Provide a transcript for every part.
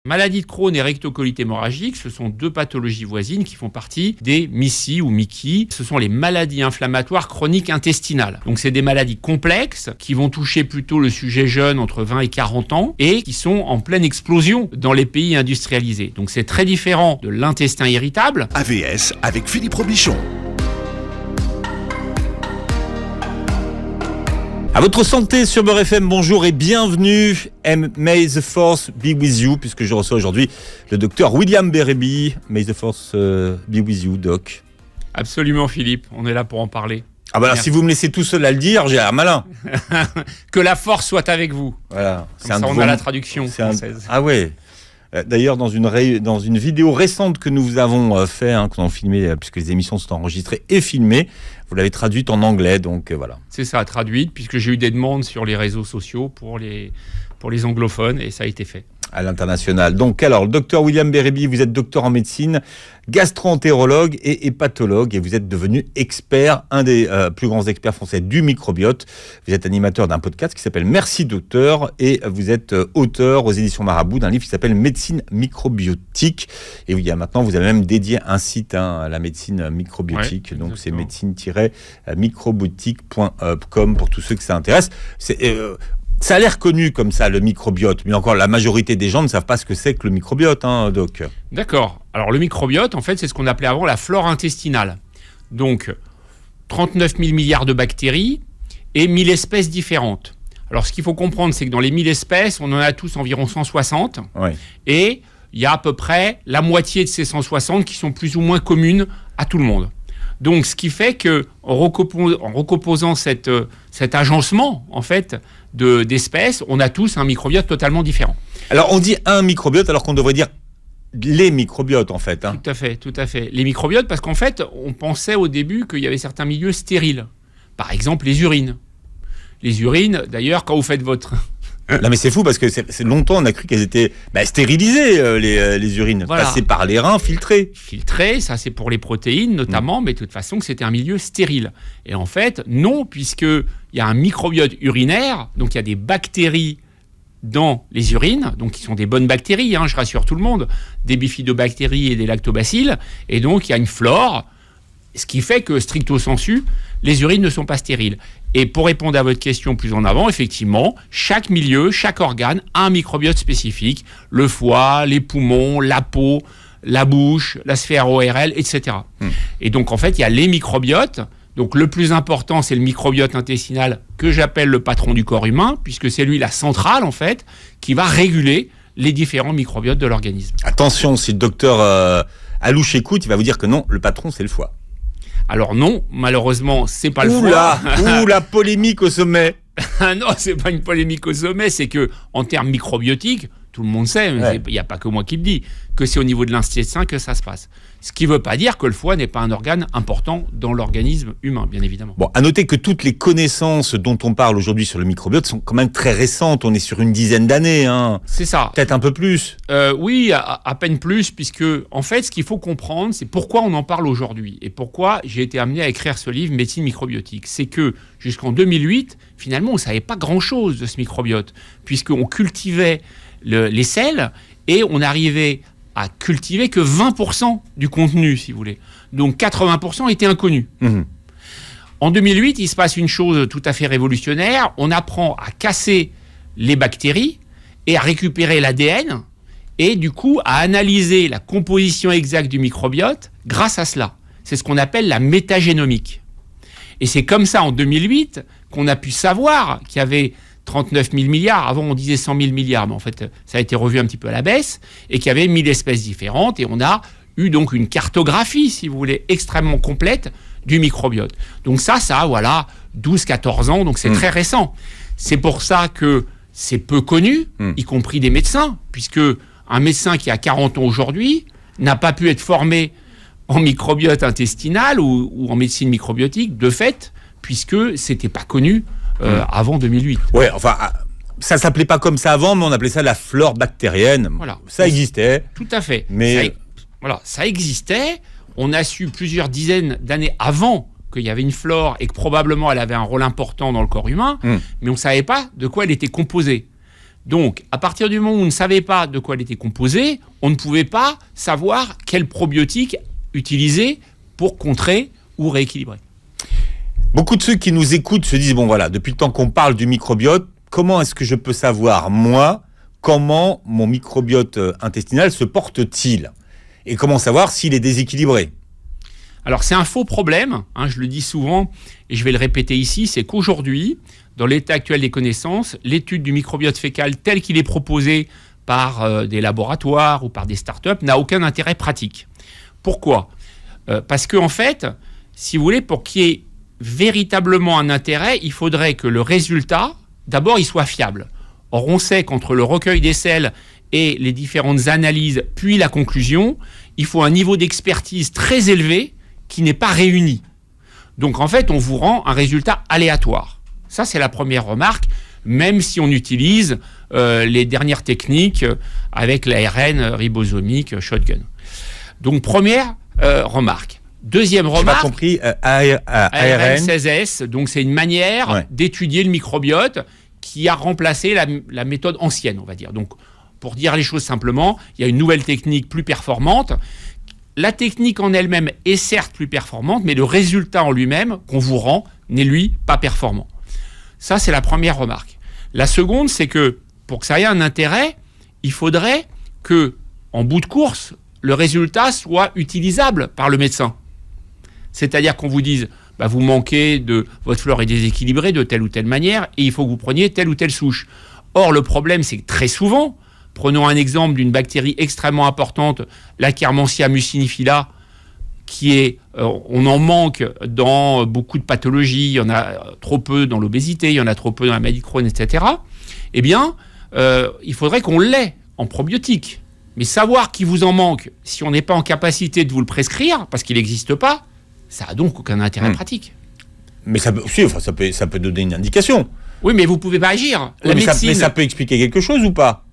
Maladie de Crohn et rectocolite hémorragique, ce sont deux pathologies voisines qui font partie des MICI ou MICI. Ce sont les maladies inflammatoires chroniques intestinales. Donc c'est des maladies complexes qui vont toucher plutôt le sujet jeune entre 20 et 40 ans et qui sont en pleine explosion dans les pays industrialisés. Donc c'est très différent de l'intestin irritable. AVS avec Philippe Robichon. À votre santé sur Beurre FM, bonjour et bienvenue. May the Force be with you, puisque je reçois aujourd'hui le docteur William Berrebi. May the Force be with you, doc. Absolument, Philippe, on est là pour en parler. Ah bah alors, si vous me laissez tout seul à le dire, j'ai l'air malin. Que la force soit avec vous. Voilà. Comme ça, on a la traduction française. Ah ouais. D'ailleurs, dans une vidéo récente que nous avons fait, qu'on a filmé, puisque les émissions sont enregistrées et filmées, vous l'avez traduite en anglais, donc voilà. C'est ça, traduite, puisque j'ai eu des demandes sur les réseaux sociaux pour les anglophones, et ça a été fait. À l'international. Donc alors, le docteur William Berrebi, vous êtes docteur en médecine, gastro-entérologue et hépatologue, et vous êtes devenu expert, un des plus grands experts français du microbiote. Vous êtes animateur d'un podcast qui s'appelle Merci Docteur, et vous êtes auteur aux éditions Marabout d'un livre qui s'appelle Médecine microbiotique. Et il y a maintenant, vous avez même dédié un site à la médecine microbiotique. Ouais, donc c'est médecine-microbiotique.com pour tous ceux que ça intéresse. Ça a l'air connu comme ça, le microbiote, mais encore la majorité des gens ne savent pas ce que c'est que le microbiote, doc. D'accord. Alors le microbiote, en fait, c'est ce qu'on appelait avant la flore intestinale. Donc 39 000 milliards de bactéries et 1000 espèces différentes. Alors ce qu'il faut comprendre, c'est que dans les 1000 espèces, on en a tous environ 160. Ouais. Et il y a à peu près la moitié de ces 160 qui sont plus ou moins communes à tout le monde. Donc, ce qui fait que en recomposant cet agencement en fait d'espèces, on a tous un microbiote totalement différent. Alors, on dit un microbiote alors qu'on devrait dire les microbiotes en fait. Tout à fait. Les microbiotes, parce qu'en fait, on pensait au début qu'il y avait certains milieux stériles. Par exemple, les urines. Les urines, d'ailleurs, quand vous faites votre... Non mais c'est fou parce que c'est longtemps on a cru qu'elles étaient stérilisées les urines, voilà. Passées par les reins, filtrées. Filtrées, ça c'est pour les protéines notamment, mais de toute façon que c'était un milieu stérile. Et en fait non, puisqu'il y a un microbiote urinaire, donc il y a des bactéries dans les urines, donc qui sont des bonnes bactéries, je rassure tout le monde, des bifidobactéries et des lactobacilles, et donc il y a une flore, ce qui fait que stricto sensu, les urines ne sont pas stériles. Et pour répondre à votre question plus en avant, effectivement, chaque milieu, chaque organe a un microbiote spécifique. Le foie, les poumons, la peau, la bouche, la sphère ORL, etc. Et donc, en fait, il y a les microbiotes. Donc, le plus important, c'est le microbiote intestinal que j'appelle le patron du corps humain, puisque c'est lui la centrale, en fait, qui va réguler les différents microbiotes de l'organisme. Attention, si le docteur Alouche écoute, il va vous dire que non, le patron, c'est le foie. Alors non, malheureusement, c'est pas le foie. La polémique au sommet. Non, c'est pas une polémique au sommet, c'est que en termes microbiotiques, tout le monde sait, il n'y a pas que moi qui le dis, que c'est au niveau de l'intestin que ça se passe. Ce qui ne veut pas dire que le foie n'est pas un organe important dans l'organisme humain, bien évidemment. Bon, à noter que toutes les connaissances dont on parle aujourd'hui sur le microbiote sont quand même très récentes. On est sur une dizaine d'années. C'est ça. Peut-être un peu plus. Oui, à peine plus, puisque en fait, ce qu'il faut comprendre, c'est pourquoi on en parle aujourd'hui et pourquoi j'ai été amené à écrire ce livre Médecine microbiotique. C'est que jusqu'en 2008, finalement, on ne savait pas grand-chose de ce microbiote, puisqu'on cultivait les selles et on arrivait à cultiver que 20% du contenu, si vous voulez. Donc 80% étaient inconnus. En 2008, il se passe une chose tout à fait révolutionnaire. On apprend à casser les bactéries et à récupérer l'ADN et du coup à analyser la composition exacte du microbiote grâce à cela. C'est ce qu'on appelle la métagénomique. Et c'est comme ça, en 2008, qu'on a pu savoir qu'il y avait 39 000 milliards, avant on disait 100 000 milliards, mais en fait ça a été revu un petit peu à la baisse, et qu'il y avait 1000 espèces différentes, et on a eu donc une cartographie, si vous voulez, extrêmement complète du microbiote. Donc ça a 12-14 ans, donc c'est très récent. C'est pour ça que c'est peu connu, y compris des médecins, puisque un médecin qui a 40 ans aujourd'hui n'a pas pu être formé en microbiote intestinal ou en médecine microbiotique, de fait, puisque c'était pas connu avant 2008. Ouais, enfin, ça s'appelait pas comme ça avant, mais on appelait ça la flore bactérienne. Voilà. Ça existait. Tout à fait. Mais ça existait. On a su plusieurs dizaines d'années avant qu'il y avait une flore et que probablement elle avait un rôle important dans le corps humain, mais on ne savait pas de quoi elle était composée. Donc, à partir du moment où on ne savait pas de quoi elle était composée, on ne pouvait pas savoir quel probiotique utiliser pour contrer ou rééquilibrer. Beaucoup de ceux qui nous écoutent se disent, bon voilà, depuis le temps qu'on parle du microbiote, comment est-ce que je peux savoir, moi, comment mon microbiote intestinal se porte-t-il ? Et comment savoir s'il est déséquilibré ? Alors c'est un faux problème, je le dis souvent et je vais le répéter ici, c'est qu'aujourd'hui, dans l'état actuel des connaissances, l'étude du microbiote fécal tel qu'il est proposé par des laboratoires ou par des startups n'a aucun intérêt pratique. Pourquoi ? Parce qu'en fait, si vous voulez, pour qu'il y ait véritablement un intérêt, il faudrait que le résultat, d'abord, il soit fiable. Or, on sait qu'entre le recueil des selles et les différentes analyses, puis la conclusion, il faut un niveau d'expertise très élevé qui n'est pas réuni. Donc, en fait, on vous rend un résultat aléatoire. Ça, c'est la première remarque, même si on utilise les dernières techniques avec l'ARN ribosomique shotgun. Donc, première remarque. Deuxième remarque. J'ai pas compris. ARN 16S, donc c'est une manière d'étudier le microbiote qui a remplacé la méthode ancienne, on va dire. Donc, pour dire les choses simplement, il y a une nouvelle technique plus performante. La technique en elle-même est certes plus performante, mais le résultat en lui-même qu'on vous rend n'est lui pas performant. Ça, c'est la première remarque. La seconde, c'est que pour que ça ait un intérêt, il faudrait que, en bout de course, le résultat soit utilisable par le médecin. C'est-à-dire qu'on vous dise, vous manquez votre flore est déséquilibrée de telle ou telle manière et il faut que vous preniez telle ou telle souche. Or, le problème, c'est que très souvent, prenons un exemple d'une bactérie extrêmement importante, l'Akkermansia mucinifila, qui est, on en manque dans beaucoup de pathologies, il y en a trop peu dans l'obésité, il y en a trop peu dans la maladie de Crohn, etc. Eh bien, il faudrait qu'on l'ait en probiotique. Mais savoir qu'il vous en manque, si on n'est pas en capacité de vous le prescrire, parce qu'il n'existe pas, ça n'a donc aucun intérêt pratique. Mais ça peut donner une indication. Oui, mais vous ne pouvez pas agir. Mais ça peut expliquer quelque chose ou pas ?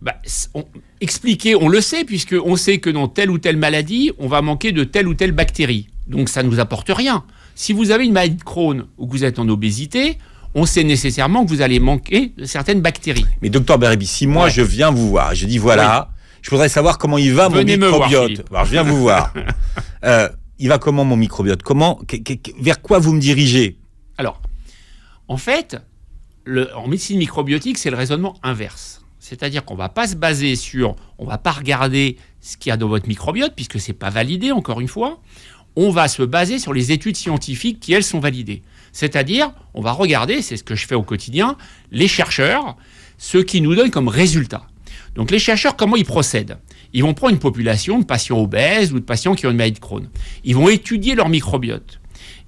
Expliquer, on le sait, puisqu'on sait que dans telle ou telle maladie, on va manquer de telle ou telle bactérie. Donc ça ne nous apporte rien. Si vous avez une maladie de Crohn ou que vous êtes en obésité, on sait nécessairement que vous allez manquer de certaines bactéries. Mais docteur Bérébi, si moi je viens vous voir, je dis voilà, je voudrais savoir comment il va mon microbiote. Alors je viens vous voir. Il va comment mon microbiote ? Vers quoi vous me dirigez ? Alors, en fait, en médecine microbiotique, c'est le raisonnement inverse. C'est-à-dire qu'on ne va pas se baser on ne va pas regarder ce qu'il y a dans votre microbiote, puisque ce n'est pas validé, encore une fois. On va se baser sur les études scientifiques qui, elles, sont validées. C'est-à-dire, on va regarder, c'est ce que je fais au quotidien, les chercheurs, ce qu'ils nous donnent comme résultat. Donc les chercheurs, comment ils procèdent ? Ils vont prendre une population de patients obèses ou de patients qui ont une maladie de Crohn. Ils vont étudier leur microbiote.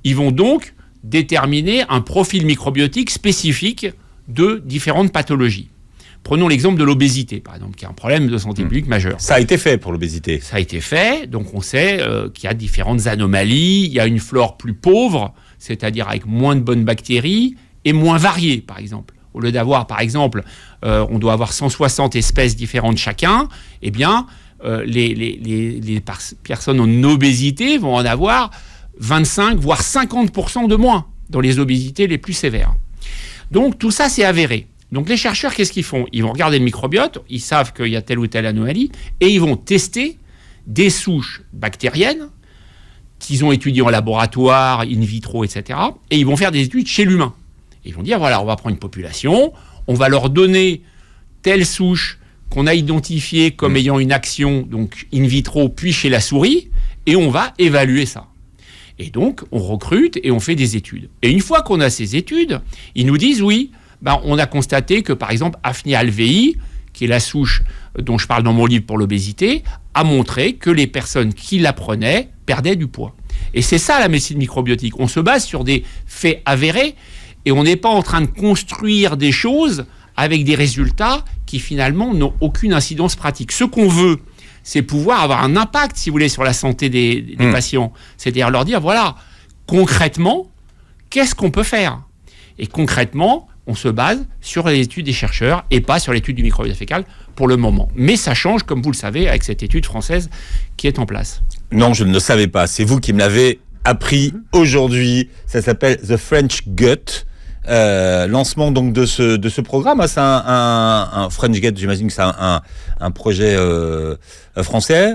Ils vont donc déterminer un profil microbiotique spécifique de différentes pathologies. Prenons l'exemple de l'obésité, par exemple, qui est un problème de santé publique majeur. Ça a été fait pour l'obésité. Ça a été fait, donc on sait qu'il y a différentes anomalies, il y a une flore plus pauvre, c'est-à-dire avec moins de bonnes bactéries et moins variées, par exemple. Au lieu d'avoir, par exemple, on doit avoir 160 espèces différentes chacun, eh bien, les personnes en obésité vont en avoir 25, voire 50% de moins dans les obésités les plus sévères. Donc, tout ça, c'est avéré. Donc, les chercheurs, qu'est-ce qu'ils font ? Ils vont regarder le microbiote, ils savent qu'il y a telle ou telle anomalie, et ils vont tester des souches bactériennes qu'ils ont étudiées en laboratoire, in vitro, etc. Et ils vont faire des études chez l'humain. Ils vont dire, voilà, on va prendre une population, on va leur donner telle souche qu'on a identifiée comme ayant une action, donc in vitro, puis chez la souris, et on va évaluer ça. Et donc, on recrute et on fait des études. Et une fois qu'on a ces études, ils nous disent, oui, on a constaté que, par exemple, Hafnia alvei, qui est la souche dont je parle dans mon livre pour l'obésité, a montré que les personnes qui la prenaient perdaient du poids. Et c'est ça la médecine microbiotique. On se base sur des faits avérés et on n'est pas en train de construire des choses avec des résultats qui finalement n'ont aucune incidence pratique. Ce qu'on veut, c'est pouvoir avoir un impact, si vous voulez, sur la santé des patients. C'est-à-dire leur dire, voilà, concrètement, qu'est-ce qu'on peut faire ? Et concrètement, on se base sur les études des chercheurs et pas sur l'étude du microbiote fécal pour le moment. Mais ça change, comme vous le savez, avec cette étude française qui est en place. Non, je ne le savais pas. C'est vous qui me l'avez appris aujourd'hui. Ça s'appelle The French Gut. Lancement donc de ce programme. C'est un French Get, j'imagine que c'est un projet français.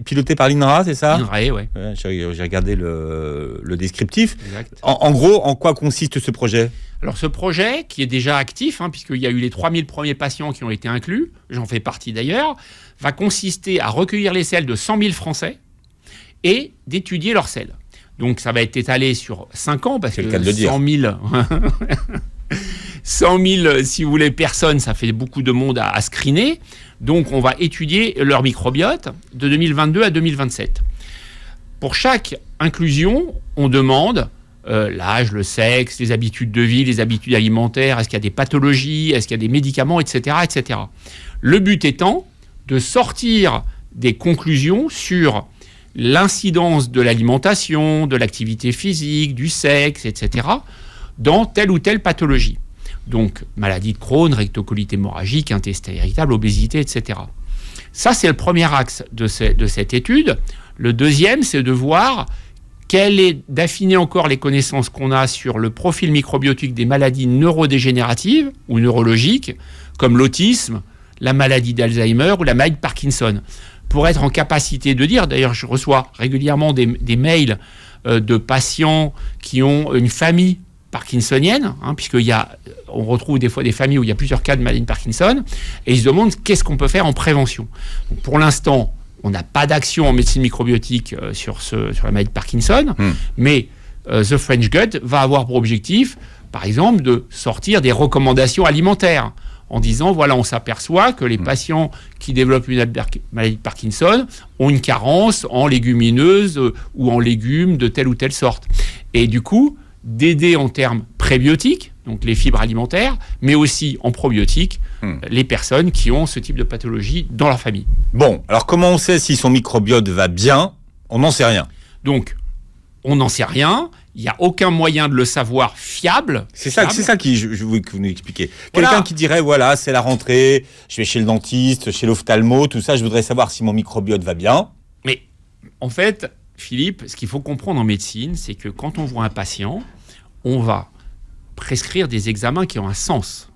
Piloté par l'INRA, c'est ça? l'INRA, ouais. J'ai regardé le descriptif. Exact. En gros, en quoi consiste ce projet? Alors ce projet, qui est déjà actif, puisqu'il y a eu les 3000 premiers patients qui ont été inclus, j'en fais partie d'ailleurs, va consister à recueillir les selles de 100 000 Français et d'étudier leurs selles. Donc ça va être étalé sur 5 ans, parce que 100 000, si vous voulez, personnes, ça fait beaucoup de monde à screener. Donc on va étudier leur microbiote de 2022 à 2027. Pour chaque inclusion, on demande l'âge, le sexe, les habitudes de vie, les habitudes alimentaires, est-ce qu'il y a des pathologies, est-ce qu'il y a des médicaments, etc., etc. Le but étant de sortir des conclusions sur l'incidence de l'alimentation, de l'activité physique, du sexe, etc., dans telle ou telle pathologie. Donc, maladie de Crohn, rectocolite hémorragique, intestin irritable, obésité, etc. Ça, c'est le premier axe de cette étude. Le deuxième, c'est de voir d'affiner encore les connaissances qu'on a sur le profil microbiotique des maladies neurodégénératives ou neurologiques, comme l'autisme, la maladie d'Alzheimer ou la maladie de Parkinson, pour être en capacité de dire, d'ailleurs je reçois régulièrement des mails de patients qui ont une famille parkinsonienne, on retrouve des fois des familles où il y a plusieurs cas de maladie de Parkinson, et ils se demandent qu'est-ce qu'on peut faire en prévention. Donc, pour l'instant, on n'a pas d'action en médecine microbiotique sur la maladie de Parkinson, mais The French Gut va avoir pour objectif, par exemple, de sortir des recommandations alimentaires en disant, voilà, on s'aperçoit que les patients qui développent une maladie de Parkinson ont une carence en légumineuses ou en légumes de telle ou telle sorte. Et du coup, d'aider en termes prébiotiques, donc les fibres alimentaires, mais aussi en probiotiques, les personnes qui ont ce type de pathologie dans leur famille. Bon, alors comment on sait si son microbiote va bien? On n'en sait rien. Donc, on n'en sait rien. Il n'y a aucun moyen de le savoir fiable. C'est ça que je voulais que vous nous expliquiez. Quelqu'un qui dirait, voilà, c'est la rentrée, je vais chez le dentiste, chez l'ophtalmo, tout ça, je voudrais savoir si mon microbiote va bien. Mais en fait, Philippe, ce qu'il faut comprendre en médecine, c'est que quand on voit un patient, on va prescrire des examens qui ont un sens.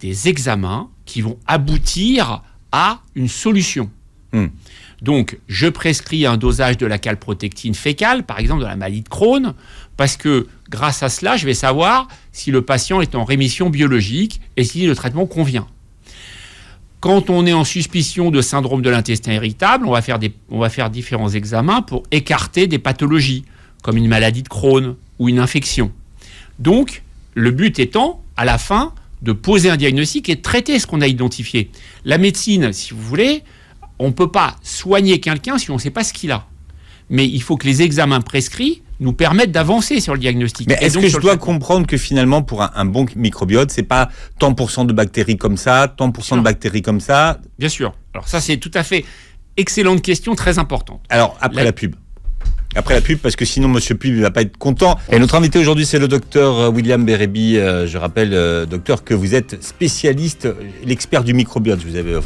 Des examens qui vont aboutir à une solution. Donc, je prescris un dosage de la calprotectine fécale, par exemple de la maladie de Crohn, parce que grâce à cela, je vais savoir si le patient est en rémission biologique et si le traitement convient. Quand on est en suspicion de syndrome de l'intestin irritable, on va faire différents examens pour écarter des pathologies, comme une maladie de Crohn ou une infection. Donc, le but étant, à la fin, de poser un diagnostic et de traiter ce qu'on a identifié. La médecine, si vous voulez, on ne peut pas soigner quelqu'un si on ne sait pas ce qu'il a. Mais il faut que les examens prescrits nous permettent d'avancer sur le diagnostic. Mais est-ce que je dois comprendre que finalement, pour un bon microbiote, c'est pas tant % de bactéries comme ça, tant % de bactéries comme ça? Bien sûr. Alors ça, c'est tout à fait excellente question, très importante. Alors, après la pub, parce que sinon, Monsieur Pub, il va pas être content. Et notre invité aujourd'hui, c'est le docteur William Bérébi. Je rappelle, docteur, que vous êtes spécialiste, l'expert du microbiote.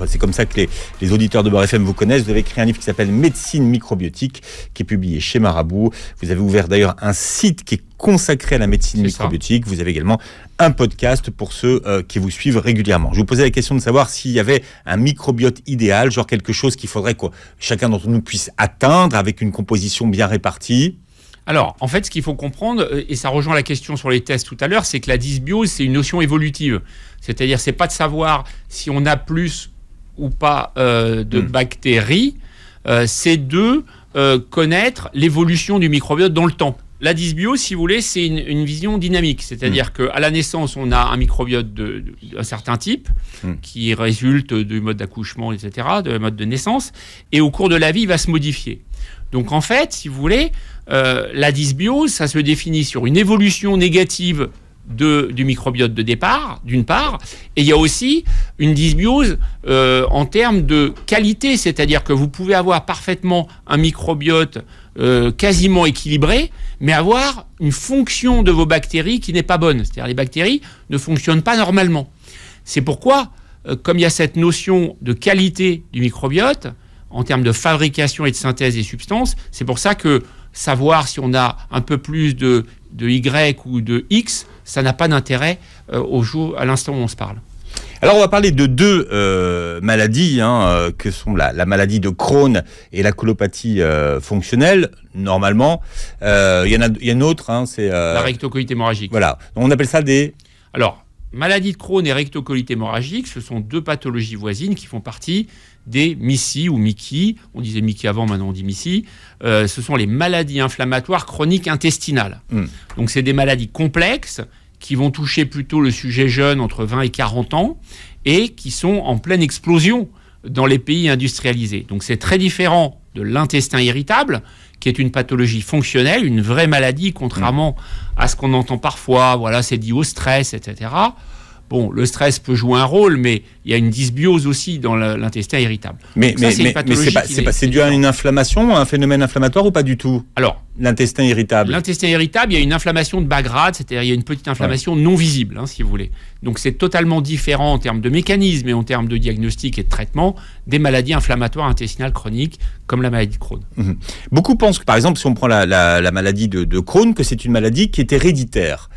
C'est comme ça que les auditeurs de Beurre FM vous connaissent. Vous avez écrit un livre qui s'appelle Médecine microbiotique, qui est publié chez Marabout. Vous avez ouvert d'ailleurs un site qui est consacré à la médecine microbiotique. Vous avez également un podcast pour ceux qui vous suivent régulièrement. Je vous posais la question de savoir s'il y avait un microbiote idéal, genre quelque chose qu'il faudrait que chacun d'entre nous puisse atteindre avec une composition bien répartie. Alors, en fait, ce qu'il faut comprendre, et ça rejoint la question sur les tests tout à l'heure, c'est que la dysbiose, c'est une notion évolutive. C'est-à-dire, c'est pas de savoir si on a plus ou pas de bactéries, c'est de connaître l'évolution du microbiote dans le temps. La dysbiose, si vous voulez, c'est une vision dynamique. C'est-à-dire qu'à la naissance, on a un microbiote d'un certain type qui résulte du mode d'accouchement, etc., de mode de naissance. Et au cours de la vie, il va se modifier. Donc, en fait, si vous voulez, la dysbiose, ça se définit sur une évolution négative du microbiote de départ, d'une part, et il y a aussi une dysbiose en termes de qualité, c'est-à-dire que vous pouvez avoir parfaitement un microbiote quasiment équilibré, mais avoir une fonction de vos bactéries qui n'est pas bonne. C'est-à-dire les bactéries ne fonctionnent pas normalement. C'est pourquoi, comme il y a cette notion de qualité du microbiote, en termes de fabrication et de synthèse des substances. C'est pour ça que savoir si on a un peu plus de Y ou de X, ça n'a pas d'intérêt à l'instant où on se parle. Alors, on va parler de deux maladies, que sont la maladie de Crohn et la colopathie fonctionnelle, normalement. Il y a une autre, c'est... la rectocolite hémorragique. Voilà. On appelle ça des... Alors, maladie de Crohn et rectocolite hémorragique, ce sont deux pathologies voisines qui font partie des MICI ou MICI. On disait MICI avant, maintenant on dit MICI. Ce sont les maladies inflammatoires chroniques intestinales. Donc, c'est des maladies complexes qui vont toucher plutôt le sujet jeune entre 20 et 40 ans et qui sont en pleine explosion dans les pays industrialisés. Donc c'est très différent de l'intestin irritable, qui est une pathologie fonctionnelle, une vraie maladie, contrairement à ce qu'on entend parfois, voilà, c'est dit au stress, etc. Bon, le stress peut jouer un rôle, mais il y a une dysbiose aussi dans l'intestin irritable. Mais c'est dû à une inflammation, un phénomène inflammatoire ou pas du tout? Alors, l'intestin irritable. L'intestin irritable, il y a une inflammation de bas grade, c'est-à-dire il y a une petite inflammation non visible, si vous voulez. Donc c'est totalement différent en termes de mécanisme et en termes de diagnostic et de traitement des maladies inflammatoires intestinales chroniques, comme la maladie de Crohn. Beaucoup pensent que, par exemple, si on prend la maladie de Crohn, que c'est une maladie qui est héréditaire.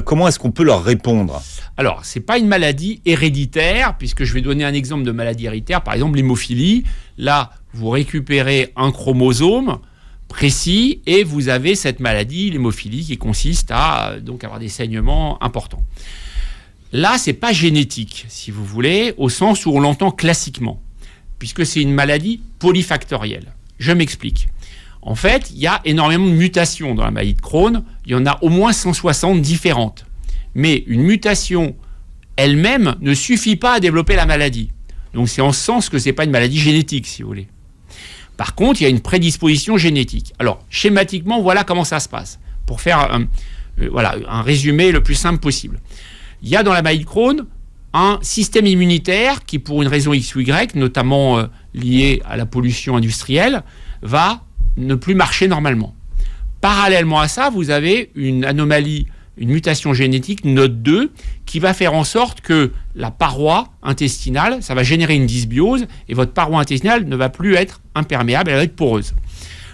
Comment est-ce qu'on peut leur répondre? Alors, ce n'est pas une maladie héréditaire, puisque je vais donner un exemple de maladie héréditaire, par exemple l'hémophilie. Là, vous récupérez un chromosome précis et vous avez cette maladie, l'hémophilie, qui consiste à donc avoir des saignements importants. Là, ce n'est pas génétique, si vous voulez, au sens où on l'entend classiquement, puisque c'est une maladie polyfactorielle. Je m'explique. En fait, il y a énormément de mutations dans la maladie de Crohn. Il y en a au moins 160 différentes. Mais une mutation elle-même ne suffit pas à développer la maladie. Donc c'est en ce sens que ce n'est pas une maladie génétique, si vous voulez. Par contre, il y a une prédisposition génétique. Alors, schématiquement, voilà comment ça se passe. Pour faire un résumé le plus simple possible. Il y a dans la maladie de Crohn un système immunitaire qui, pour une raison X ou Y, notamment liée à la pollution industrielle, va ne plus marcher normalement. Parallèlement à ça, vous avez une anomalie, une mutation génétique, NOD2, qui va faire en sorte que la paroi intestinale, ça va générer une dysbiose, et votre paroi intestinale ne va plus être imperméable, elle va être poreuse.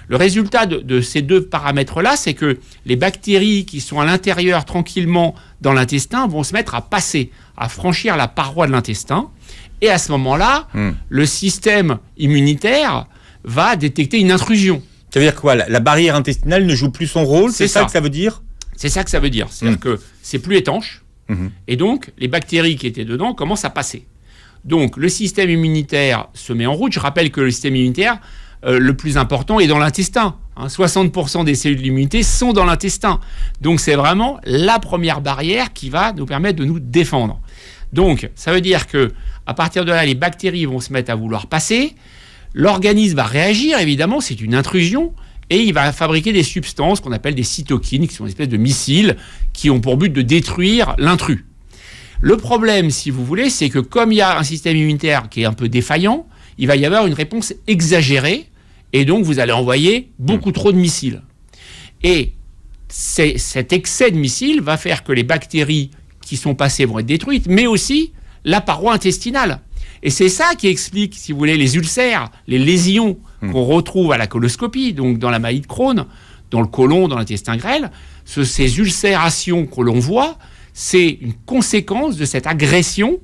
Le résultat de ces deux paramètres-là, c'est que les bactéries qui sont à l'intérieur tranquillement dans l'intestin vont se mettre à passer, à franchir la paroi de l'intestin, et à ce moment-là, le système immunitaire va détecter une intrusion. Ça veut dire quoi? La barrière intestinale ne joue plus son rôle? C'est ça que ça veut dire? C'est ça que ça veut dire. C'est-à-dire que c'est plus étanche. Et donc, les bactéries qui étaient dedans commencent à passer. Donc, le système immunitaire se met en route. Je rappelle que le système immunitaire, le plus important, est dans l'intestin. 60% des cellules de l'immunité sont dans l'intestin. Donc, c'est vraiment la première barrière qui va nous permettre de nous défendre. Donc, ça veut dire que à partir de là, les bactéries vont se mettre à vouloir passer. L'organisme va réagir, évidemment, c'est une intrusion, et il va fabriquer des substances qu'on appelle des cytokines, qui sont une espèce de missiles, qui ont pour but de détruire l'intrus. Le problème, si vous voulez, c'est que comme il y a un système immunitaire qui est un peu défaillant, il va y avoir une réponse exagérée, et donc vous allez envoyer beaucoup trop de missiles. Et cet excès de missiles va faire que les bactéries qui sont passées vont être détruites, mais aussi la paroi intestinale. Et c'est ça qui explique, si vous voulez, les ulcères, les lésions qu'on retrouve à la coloscopie, donc dans la maladie de Crohn, dans le côlon, dans l'intestin grêle. Ces ulcérations que l'on voit, c'est une conséquence de cette agression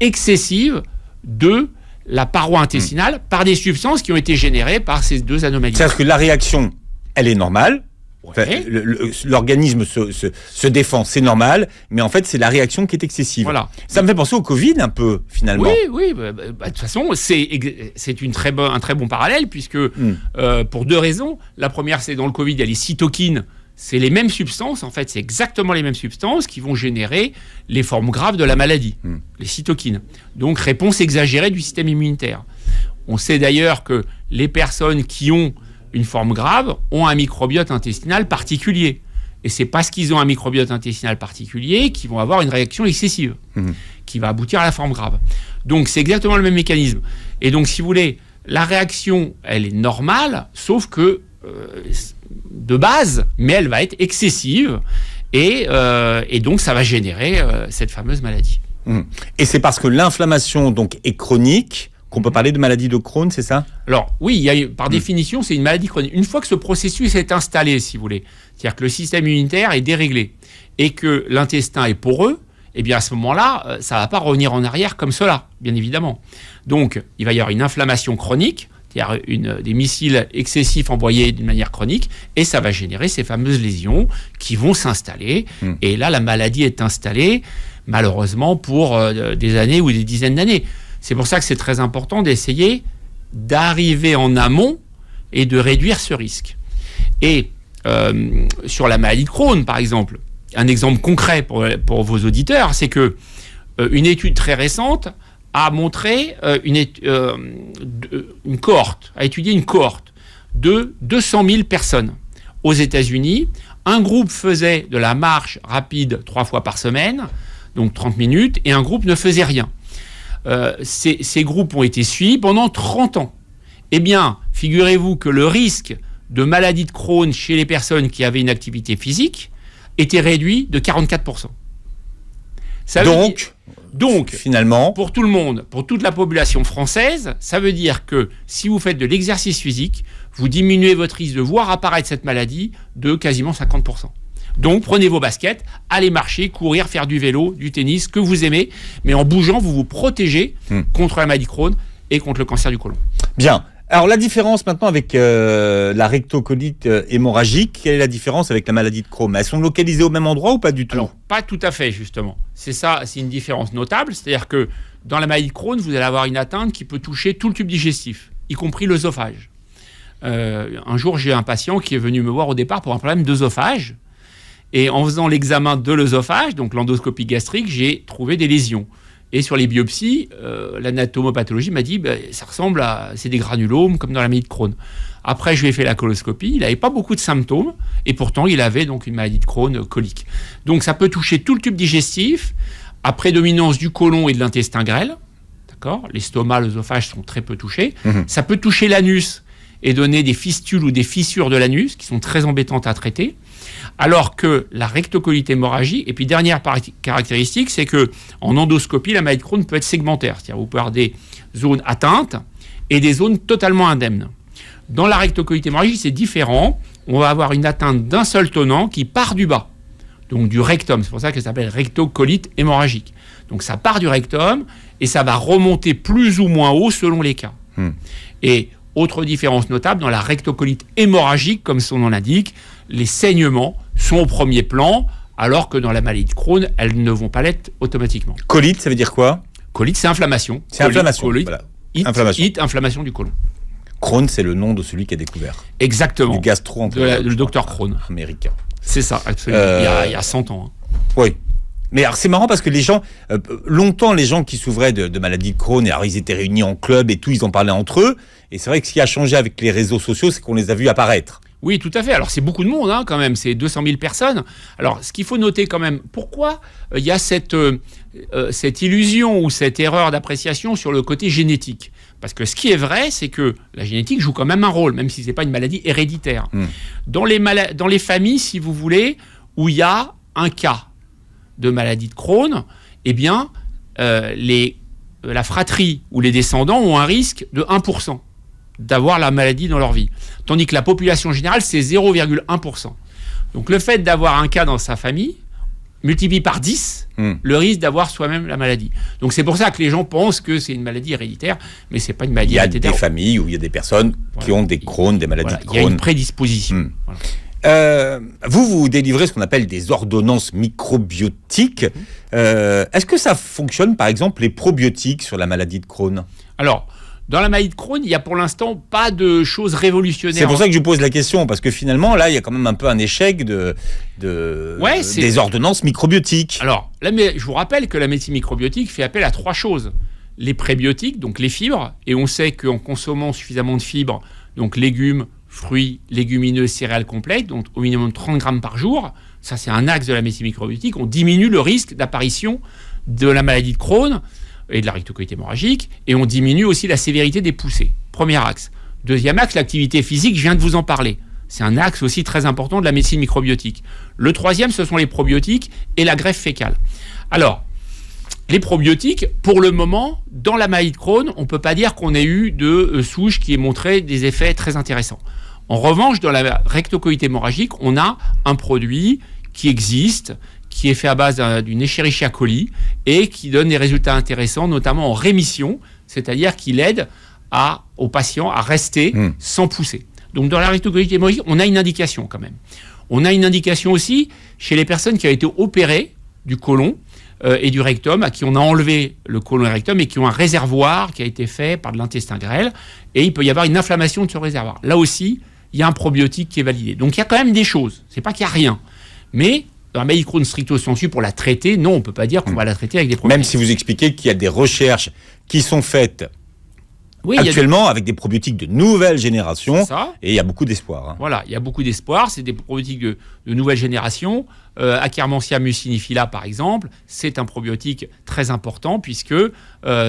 excessive de la paroi intestinale par des substances qui ont été générées par ces deux anomalies. C'est-à-dire que la réaction, elle est normale. Enfin, l'organisme se défend, c'est normal, mais en fait, c'est la réaction qui est excessive. Voilà. Ça me fait penser au Covid un peu, finalement. Oui, de toute façon, c'est un très bon parallèle, puisque pour deux raisons. La première, c'est dans le Covid, il y a les cytokines. C'est les mêmes substances, en fait, c'est exactement les mêmes substances qui vont générer les formes graves de la maladie, les cytokines. Donc, réponse exagérée du système immunitaire. On sait d'ailleurs que les personnes qui ont une forme grave ont un microbiote intestinal particulier. Et c'est parce qu'ils ont un microbiote intestinal particulier qu'ils vont avoir une réaction excessive, qui va aboutir à la forme grave. Donc c'est exactement le même mécanisme. Et donc si vous voulez, la réaction, elle est normale, sauf que de base, mais elle va être excessive, et donc ça va générer cette fameuse maladie. Et c'est parce que l'inflammation donc est chronique qu'on peut parler de maladie de Crohn, c'est ça? Alors oui, par définition, c'est une maladie chronique. Une fois que ce processus est installé, si vous voulez, c'est-à-dire que le système immunitaire est déréglé et que l'intestin est poreux, eh bien à ce moment-là, ça ne va pas revenir en arrière comme cela, bien évidemment. Donc, il va y avoir une inflammation chronique, c'est-à-dire des missiles excessifs envoyés d'une manière chronique, et ça va générer ces fameuses lésions qui vont s'installer. Et là, la maladie est installée, malheureusement, pour des années ou des dizaines d'années. C'est pour ça que c'est très important d'essayer d'arriver en amont et de réduire ce risque. Et sur la maladie de Crohn, par exemple, un exemple concret pour vos auditeurs, c'est que une étude très récente a montré une cohorte, a étudié une cohorte de 200 000 personnes aux États-Unis. Un groupe faisait de la marche rapide 3 fois par semaine, donc 30 minutes, et un groupe ne faisait rien. Ces groupes ont été suivis pendant 30 ans. Eh bien, figurez-vous que le risque de maladie de Crohn chez les personnes qui avaient une activité physique était réduit de 44%. Donc, finalement, pour tout le monde, pour toute la population française, ça veut dire que si vous faites de l'exercice physique, vous diminuez votre risque de voir apparaître cette maladie de quasiment 50%. Donc, prenez vos baskets, allez marcher, courir, faire du vélo, du tennis, que vous aimez, mais en bougeant, vous vous protégez contre la maladie de Crohn et contre le cancer du côlon. Bien. Alors, la différence maintenant avec la rectocolite hémorragique, quelle est la différence avec la maladie de Crohn? Elles sont localisées au même endroit ou pas du tout? Alors, pas tout à fait, justement. C'est une différence notable. C'est-à-dire que dans la maladie de Crohn, vous allez avoir une atteinte qui peut toucher tout le tube digestif, y compris l'œsophage. Un jour, j'ai un patient qui est venu me voir au départ pour un problème d'œsophage. Et en faisant l'examen de l'œsophage, donc l'endoscopie gastrique, j'ai trouvé des lésions. Et sur les biopsies, l'anatomopathologie m'a dit ça ressemble à c'est des granulomes comme dans la maladie de Crohn. Après, je lui ai fait la coloscopie, il n'avait pas beaucoup de symptômes et pourtant il avait donc une maladie de Crohn colique. Donc ça peut toucher tout le tube digestif, à prédominance du côlon et de l'intestin grêle. D'accord ? L'estomac, l'œsophage sont très peu touchés. Ça peut toucher l'anus et donner des fistules ou des fissures de l'anus qui sont très embêtantes à traiter. Alors que la rectocolite hémorragie, et puis dernière caractéristique, c'est que en endoscopie, la maladie de Crohn peut être segmentaire, c'est-à-dire vous pouvez avoir des zones atteintes et des zones totalement indemnes. Dans la rectocolite hémorragie, c'est différent. On va avoir une atteinte d'un seul tenant qui part du bas, donc du rectum. C'est pour ça qu'elle s'appelle rectocolite hémorragique. Donc ça part du rectum et ça va remonter plus ou moins haut selon les cas. Et autre différence notable, dans la rectocolite hémorragique, comme son nom l'indique, les saignements sont au premier plan, alors que dans la maladie de Crohn, elles ne vont pas l'être automatiquement. Colite, ça veut dire quoi? Colite, c'est inflammation. C'est inflammation. Colite, voilà. inflammation du côlon. Crohn, c'est le nom de celui qui a découvert. Docteur Du gastro-entérologue. Le docteur Crohn. Américain. C'est ça, absolument. Il y a 100 ans. Oui. Mais alors c'est marrant parce que les gens, longtemps les gens qui souffraient de maladie de Crohn, alors ils étaient réunis en club et tout, ils en parlaient entre eux. Et c'est vrai que ce qui a changé avec les réseaux sociaux, c'est qu'on les a vus apparaître. Oui, tout à fait. Alors, c'est beaucoup de monde, quand même. C'est 200 000 personnes. Alors, ce qu'il faut noter quand même, pourquoi il y a cette illusion ou cette erreur d'appréciation sur le côté génétique? Parce que ce qui est vrai, c'est que la génétique joue quand même un rôle, même si ce n'est pas une maladie héréditaire. Dans les familles, si vous voulez, où il y a un cas de maladie de Crohn, eh bien, la fratrie ou les descendants ont un risque de 1%. D'avoir la maladie dans leur vie. Tandis que la population générale, c'est 0,1%. Donc le fait d'avoir un cas dans sa famille multiplie par 10 le risque d'avoir soi-même la maladie. Donc c'est pour ça que les gens pensent que c'est une maladie héréditaire, mais c'est pas une maladie héréditaire. Il y a des familles où il y a des personnes qui ont des Crohn, des maladies de Crohn. Il y a une prédisposition. Vous délivrez ce qu'on appelle des ordonnances microbiotiques. Est-ce que ça fonctionne, par exemple, les probiotiques sur la maladie de Crohn? Alors, dans la maladie de Crohn, il n'y a pour l'instant pas de choses révolutionnaires. C'est pour ça que je vous pose la question, parce que finalement, là, il y a quand même un peu un échec des ordonnances microbiotiques. Alors, je vous rappelle que la médecine microbiotique fait appel à 3 choses. Les prébiotiques, donc les fibres, et on sait qu'en consommant suffisamment de fibres, donc légumes, fruits, légumineux, céréales complètes, donc au minimum 30 grammes par jour, ça c'est un axe de la médecine microbiotique, on diminue le risque d'apparition de la maladie de Crohn, et de la rectocolite hémorragique, et on diminue aussi la sévérité des poussées. Premier axe. Deuxième axe, l'activité physique, je viens de vous en parler. C'est un axe aussi très important de la médecine microbiotique. Le troisième, ce sont les probiotiques et la greffe fécale. Alors, Les probiotiques, pour le moment, dans la maladie de Crohn, on ne peut pas dire qu'on ait eu de souche qui ait montré des effets très intéressants. En revanche, dans la rectocolite hémorragique, on a un produit qui existe, qui est fait à base d'une Escherichia coli et qui donne des résultats intéressants, notamment en rémission, c'est-à-dire qu'il aide aux patients à rester sans pousser. Donc dans la rectocolite hémorragique, on a une indication quand même. On a une indication aussi chez les personnes qui ont été opérées du côlon et du rectum, à qui on a enlevé le côlon et le rectum et qui ont un réservoir qui a été fait par de l'intestin grêle, et il peut y avoir une inflammation de ce réservoir. Là aussi, il y a un probiotique qui est validé. Donc il y a quand même des choses, c'est pas qu'il n'y a rien. Mais dans la maladie de Crohn stricto sensu, pour la traiter, non, on ne peut pas dire qu'on va la traiter avec des probiotiques. Même si vous expliquez qu'il y a des recherches qui sont faites actuellement avec des probiotiques de nouvelle génération, et il y a beaucoup d'espoir. Voilà, il y a beaucoup d'espoir, c'est des probiotiques de nouvelle génération. Akkermansia mucinifila, par exemple, c'est un probiotique très important puisque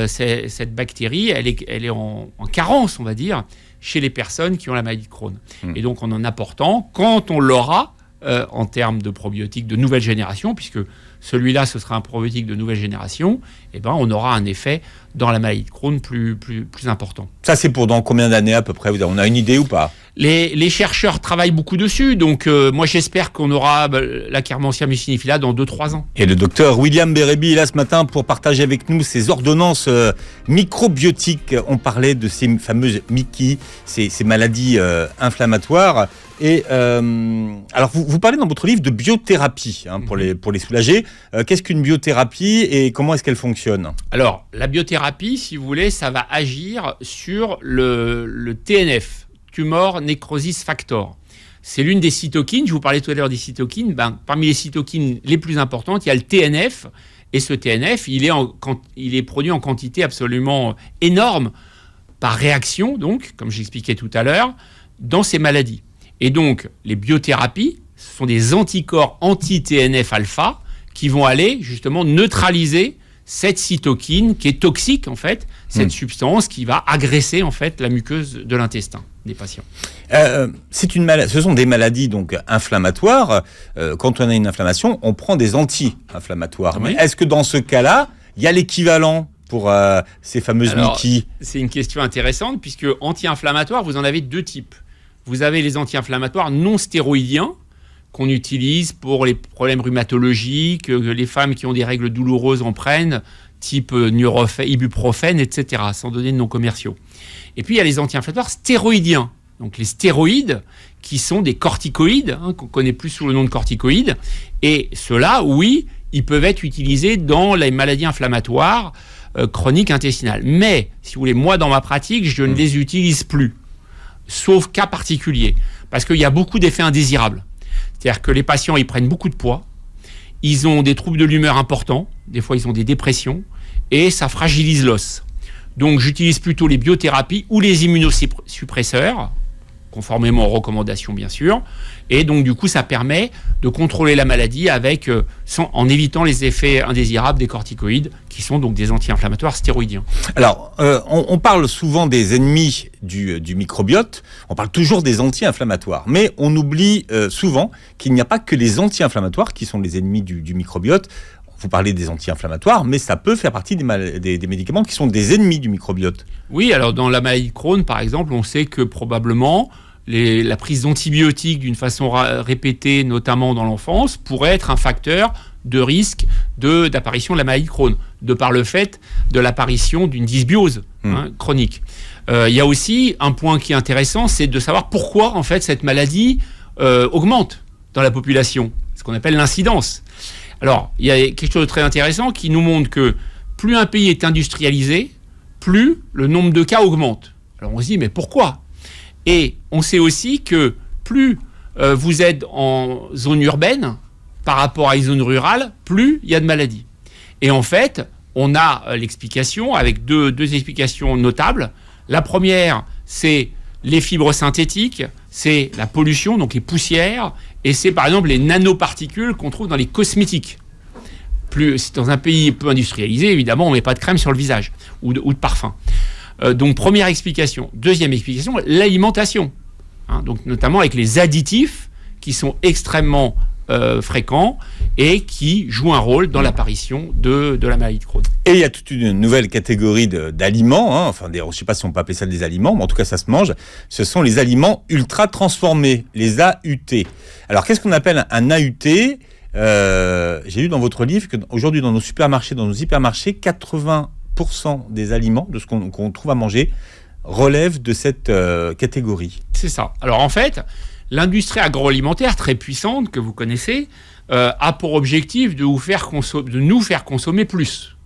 cette bactérie, elle est en carence, on va dire, chez les personnes qui ont la maladie de Crohn. Et donc, en apportant, quand on l'aura, en termes de probiotiques de nouvelle génération, puisque celui-là, ce sera un probiotique de nouvelle génération, eh ben, on aura un effet dans la maladie de Crohn plus important. Ça, c'est pour dans combien d'années à peu près? On a une idée ou pas? Les chercheurs travaillent beaucoup dessus, donc moi j'espère qu'on aura l'Akkermansia mucinifila dans 2-3 ans. Et le docteur William Bérébi est là ce matin pour partager avec nous ses ordonnances microbiotiques. On parlait de ces fameuses MICI, ces maladies inflammatoires. Et alors vous parlez dans votre livre de biothérapie pour les soulager. Qu'est-ce qu'une biothérapie et comment est-ce qu'elle fonctionne? Alors la biothérapie, si vous voulez, ça va agir sur le TNF, Tumor Necrosis Factor. C'est l'une des cytokines. Je vous parlais tout à l'heure des cytokines. Parmi les cytokines les plus importantes, il y a le TNF. Et ce TNF, il est produit en quantité absolument énorme par réaction, donc, comme j'expliquais tout à l'heure, dans ces maladies. Et donc, les biothérapies, ce sont des anticorps anti-TNF-alpha qui vont aller justement neutraliser cette cytokine qui est toxique, en fait, cette substance qui va agresser, en fait, la muqueuse de l'intestin des patients. Ce sont des maladies donc inflammatoires. Quand on a une inflammation, on prend des anti-inflammatoires. Oui. Mais est-ce que dans ce cas-là, il y a l'équivalent pour ces fameuses MICI? C'est une question intéressante, puisque anti-inflammatoires, vous en avez deux types. Vous avez les anti-inflammatoires non stéroïdiens, qu'on utilise pour les problèmes rhumatologiques, que les femmes qui ont des règles douloureuses en prennent, type ibuprofène, etc., sans donner de noms commerciaux. Et puis il y a les anti-inflammatoires stéroïdiens, donc les stéroïdes, qui sont des corticoïdes, qu'on connaît plus sous le nom de corticoïdes, et ceux-là, oui, ils peuvent être utilisés dans les maladies inflammatoires chroniques intestinales. Mais, si vous voulez, moi, dans ma pratique, je ne les utilise plus, sauf cas particuliers, parce qu'il y a beaucoup d'effets indésirables. C'est-à-dire que les patients, ils prennent beaucoup de poids, ils ont des troubles de l'humeur importants, des fois ils ont des dépressions, et ça fragilise l'os. Donc j'utilise plutôt les biothérapies ou les immunosuppresseurs, conformément aux recommandations bien sûr, et donc du coup ça permet de contrôler la maladie en évitant les effets indésirables des corticoïdes, qui sont donc des anti-inflammatoires stéroïdiens. Alors, on parle souvent des ennemis du microbiote, on parle toujours des anti-inflammatoires, mais on oublie souvent qu'il n'y a pas que les anti-inflammatoires qui sont les ennemis du microbiote. Vous parlez des anti-inflammatoires, mais ça peut faire partie des médicaments qui sont des ennemis du microbiote. Oui, alors dans la maladie de Crohn, par exemple, on sait que probablement la prise d'antibiotiques d'une façon répétée, notamment dans l'enfance, pourrait être un facteur de risque d'apparition de la maladie de Crohn, de par le fait de l'apparition d'une dysbiose chronique. Il y a aussi un point qui est intéressant, c'est de savoir pourquoi en fait cette maladie augmente dans la population, ce qu'on appelle l'incidence. Alors, il y a quelque chose de très intéressant qui nous montre que plus un pays est industrialisé, plus le nombre de cas augmente. Alors on se dit, mais pourquoi? Et on sait aussi que plus vous êtes en zone urbaine par rapport à une zone rurale, plus il y a de maladies. Et en fait, on a l'explication avec deux explications notables. La première, c'est les fibres synthétiques, c'est la pollution, donc les poussières, et c'est par exemple les nanoparticules qu'on trouve dans les cosmétiques. Dans un pays peu industrialisé, évidemment, on ne met pas de crème sur le visage ou de parfum. Donc première explication. Deuxième explication, l'alimentation. Donc notamment avec les additifs qui sont extrêmement fréquents et qui jouent un rôle dans l'apparition de la maladie de Crohn. Et il y a toute une nouvelle catégorie d'aliments, enfin, je ne sais pas si on peut appeler ça des aliments, mais en tout cas ça se mange. Ce sont les aliments ultra transformés, les AUT. Alors qu'est-ce qu'on appelle un AUT ? J'ai lu dans votre livre qu'aujourd'hui dans nos supermarchés, dans nos hypermarchés, 80% des aliments, de ce qu'on trouve à manger, relèvent de cette catégorie. C'est ça. Alors en fait, l'industrie agroalimentaire très puissante que vous connaissez a pour objectif de nous faire consommer plus.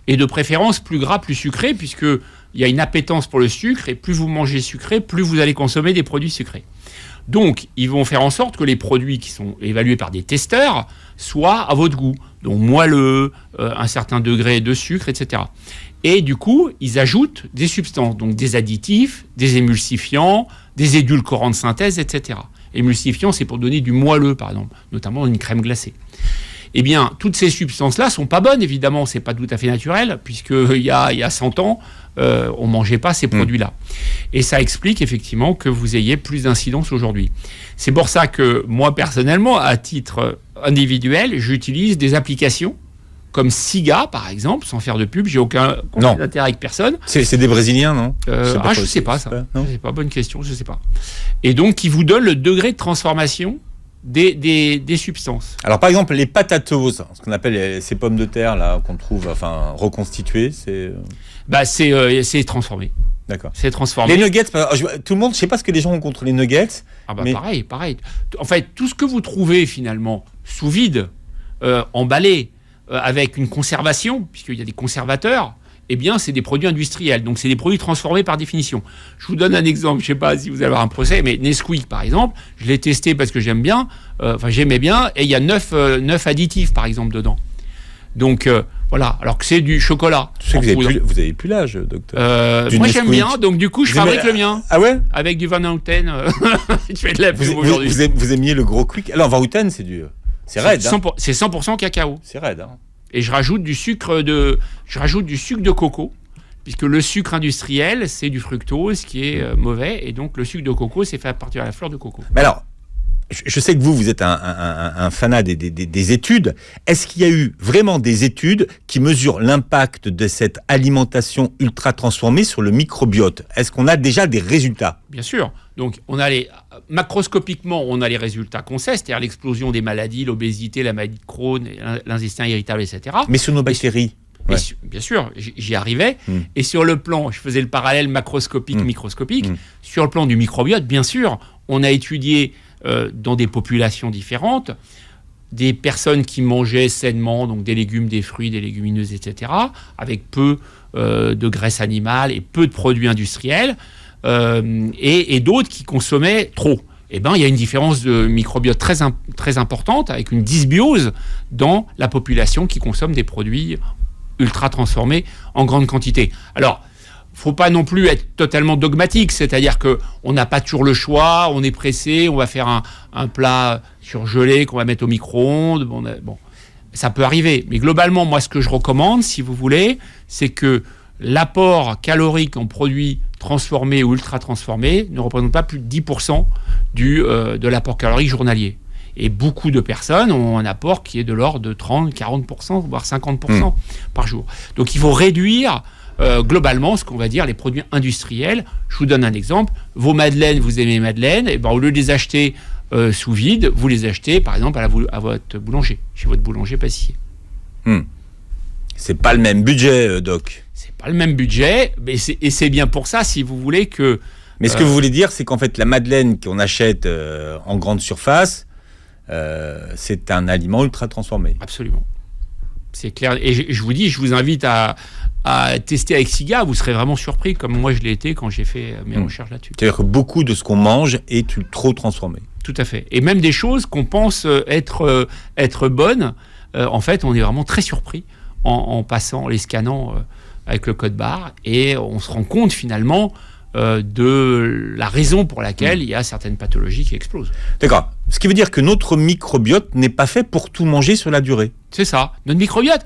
Et de préférence plus gras, plus sucré, puisqu'il y a une appétence pour le sucre, et plus vous mangez sucré, plus vous allez consommer des produits sucrés. Donc, ils vont faire en sorte que les produits qui sont évalués par des testeurs soient à votre goût, donc moelleux, un certain degré de sucre, etc. Et du coup, ils ajoutent des substances, donc des additifs, des émulsifiants, des édulcorants de synthèse, etc. Émulsifiants, c'est pour donner du moelleux, par exemple, notamment dans une crème glacée. Eh bien, toutes ces substances-là sont pas bonnes, évidemment, c'est pas tout à fait naturel, puisqu'il y a 100 ans, on mangeait pas ces produits-là. Et ça explique effectivement que vous ayez plus d'incidence aujourd'hui. C'est pour ça que moi, personnellement, à titre individuel, j'utilise des applications comme Siga, par exemple, sans faire de pub, j'ai aucun conflit d'intérêt avec personne. C'est des Brésiliens, non ? Je sais pas ça. Je sais pas, bonne question, je sais pas. Et donc, qui vous donne le degré de transformation des substances. Alors par exemple les potatoes, ce qu'on appelle ces pommes de terre là qu'on trouve reconstituées, c'est transformé. D'accord. C'est transformé. Les nuggets, tout le monde, je sais pas ce que les gens ont contre les nuggets. Mais... pareil. En fait, tout ce que vous trouvez finalement sous vide, emballé, avec une conservation, puisqu'il y a des conservateurs, eh bien, c'est des produits industriels. Donc, c'est des produits transformés par définition. Je vous donne un exemple. Je ne sais pas si vous allez avoir un procès, mais Nesquik, par exemple, je l'ai testé parce que j'aimais bien, et il y a 9 additifs, par exemple, dedans. Donc, voilà. Alors que c'est du chocolat. Je sais que vous avez plus l'âge, docteur. Moi, j'aime bien. Donc, du coup, je fabrique le mien. Ah ouais ? Avec du Van Houten. Je fais de la pub aujourd'hui. Vous aimiez le gros quick ? Alors, Van Houten, c'est raide. C'est 100% cacao. C'est raide, hein. Et je rajoute du sucre de coco, puisque le sucre industriel, c'est du fructose qui est mauvais, et donc le sucre de coco, c'est fait à partir de la fleur de coco. Mais alors, je sais que vous êtes un fanat des études. Est-ce qu'il y a eu vraiment des études qui mesurent l'impact de cette alimentation ultra transformée sur le microbiote ? Est-ce qu'on a déjà des résultats ? Bien sûr. Donc, macroscopiquement, on a les résultats qu'on sait, c'est-à-dire l'explosion des maladies, l'obésité, la maladie de Crohn, l'intestin irritable, etc. Mais sur nos bactéries. Bien sûr, j'y arrivais. Et sur le plan, je faisais le parallèle macroscopique, microscopique. Sur le plan du microbiote, bien sûr, on a étudié dans des populations différentes des personnes qui mangeaient sainement, donc des légumes, des fruits, des légumineuses, etc., avec peu de graisse animale et peu de produits industriels, et d'autres qui consommaient trop. Eh ben, il y a une différence de microbiote très importante, avec une dysbiose dans la population qui consomme des produits ultra transformés en grande quantité. Alors, faut pas non plus être totalement dogmatique, c'est-à-dire qu'on n'a pas toujours le choix, on est pressé, on va faire un plat surgelé qu'on va mettre au micro-ondes, bon, ça peut arriver. Mais globalement, moi, ce que je recommande, si vous voulez, c'est que l'apport calorique en produits transformés ou ultra transformés ne représente pas plus de 10% de l'apport calorique journalier. Et beaucoup de personnes ont un apport qui est de l'ordre de 30, 40%, voire 50% par jour. Donc il faut réduire globalement ce qu'on va dire les produits industriels. Je vous donne un exemple. Vos madeleines, vous aimez les madeleines, et ben, au lieu de les acheter sous vide, vous les achetez par exemple à votre boulanger, chez votre boulanger pâtissier. C'est pas le même budget, Doc. C'est pas le même budget, mais c'est bien pour ça, si vous voulez que... Mais ce que vous voulez dire, c'est qu'en fait, la madeleine qu'on achète en grande surface, c'est un aliment ultra transformé. Absolument. C'est clair. Et je vous dis, je vous invite à tester avec Siga. Vous serez vraiment surpris, comme moi je l'ai été quand j'ai fait mes recherches là-dessus. C'est-à-dire que beaucoup de ce qu'on mange est trop transformé. Tout à fait. Et même des choses qu'on pense être bonnes, en fait, on est vraiment très surpris en passant, les scannant avec le code barre, et on se rend compte finalement de la raison pour laquelle il y a certaines pathologies qui explosent. D'accord. Ce qui veut dire que notre microbiote n'est pas fait pour tout manger sur la durée. C'est ça. Notre microbiote...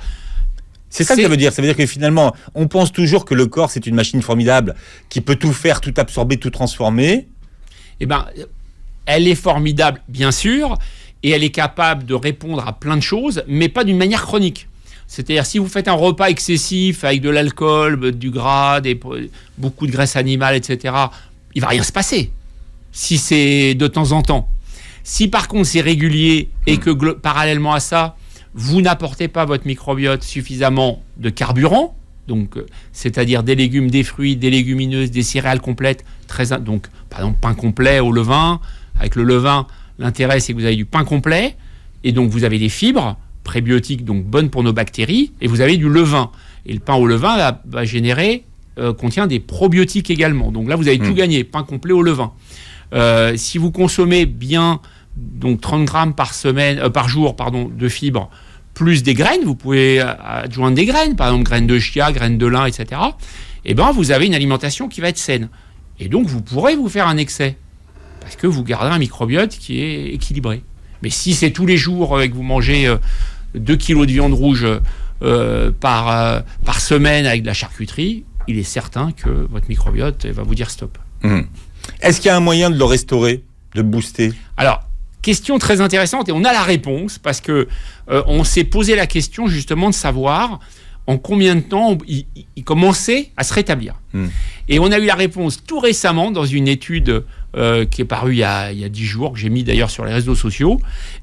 C'est ça que ça veut dire. Ça veut dire que finalement, on pense toujours que le corps, c'est une machine formidable qui peut tout faire, tout absorber, tout transformer. Eh bien, elle est formidable, bien sûr. et elle est capable de répondre à plein de choses, mais pas d'une manière chronique. C'est-à-dire, si vous faites un repas excessif avec de l'alcool, du gras, beaucoup de graisse animale, etc., il ne va rien se passer si c'est de temps en temps. Si par contre c'est régulier et que parallèlement à ça, vous n'apportez pas à votre microbiote suffisamment de carburant, donc, c'est-à-dire des légumes, des fruits, des légumineuses, des céréales complètes, donc par exemple pain complet au levain. Avec le levain, l'intérêt c'est que vous avez du pain complet, et donc vous avez des fibres prébiotiques, donc bonnes pour nos bactéries, et vous avez du levain. Et le pain au levain contient des probiotiques également. Donc là vous avez tout gagné, pain complet au levain. Si vous consommez bien, donc 30 grammes par jour de fibres, plus des graines, vous pouvez adjoindre des graines, par exemple graines de chia, graines de lin, etc. Et ben vous avez une alimentation qui va être saine. Et donc vous pourrez vous faire un excès, parce que vous gardez un microbiote qui est équilibré. Mais si c'est tous les jours que vous mangez 2 kilos de viande rouge par semaine avec de la charcuterie, il est certain que votre microbiote va vous dire stop. Est-ce qu'il y a un moyen de le restaurer, de le booster ? Alors, question très intéressante, et on a la réponse, parce que on s'est posé la question justement de savoir en combien de temps il commençait à se rétablir. Et on a eu la réponse tout récemment dans une étude qui est parue il y a 10 jours, que j'ai mis d'ailleurs sur les réseaux sociaux.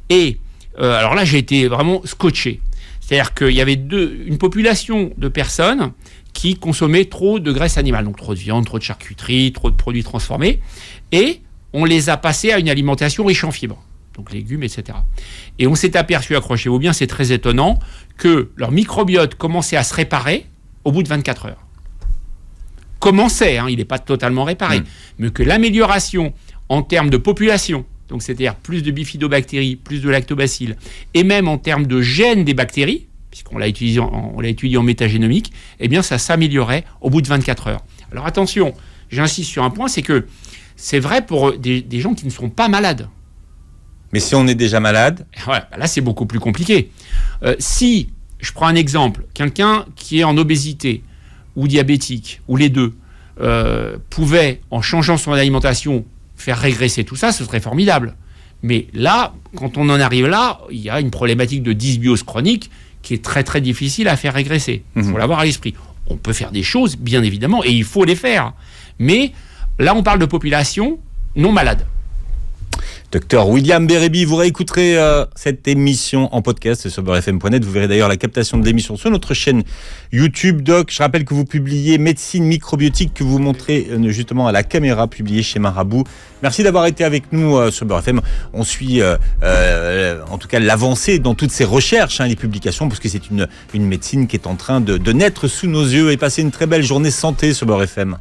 Et alors là, j'ai été vraiment scotché. C'est-à-dire qu'il y avait une population de personnes qui consommaient trop de graisse animale, donc trop de viande, trop de charcuterie, trop de produits transformés, et on les a passés à une alimentation riche en fibres, donc légumes, etc. Et on s'est aperçu, accrochez-vous bien, c'est très étonnant, que leur microbiote commençait à se réparer au bout de 24 heures. Commençait, il n'est pas totalement réparé, mais que l'amélioration en termes de population, donc c'est-à-dire plus de bifidobactéries, plus de lactobacilles, et même en termes de gènes des bactéries, puisqu'on l'a étudié en métagénomique, eh bien ça s'améliorait au bout de 24 heures. Alors attention, j'insiste sur un point, c'est que c'est vrai pour des gens qui ne sont pas malades. Mais si on est déjà malade, là c'est beaucoup plus compliqué. Si, je prends un exemple, quelqu'un qui est en obésité ou diabétique, ou les deux, pouvait, en changeant son alimentation, faire régresser tout ça, ce serait formidable. Mais là, quand on en arrive là, il y a une problématique de dysbiose chronique qui est très très difficile à faire régresser. Il faut l'avoir à l'esprit. On peut faire des choses, bien évidemment, et il faut les faire. Mais là, on parle de population non malade. Docteur William Bérébi, vous réécouterez cette émission en podcast sur beurrefm.net. Vous verrez d'ailleurs la captation de l'émission sur notre chaîne YouTube. Doc, je rappelle que vous publiez Médecine microbiotique, que vous montrez justement à la caméra, publié chez Marabout. Merci d'avoir été avec nous sur Beurre FM. On suit en tout cas l'avancée dans toutes ces recherches, les publications, parce que c'est une médecine qui est en train de naître sous nos yeux. Et passer une très belle journée santé sur Beurre FM.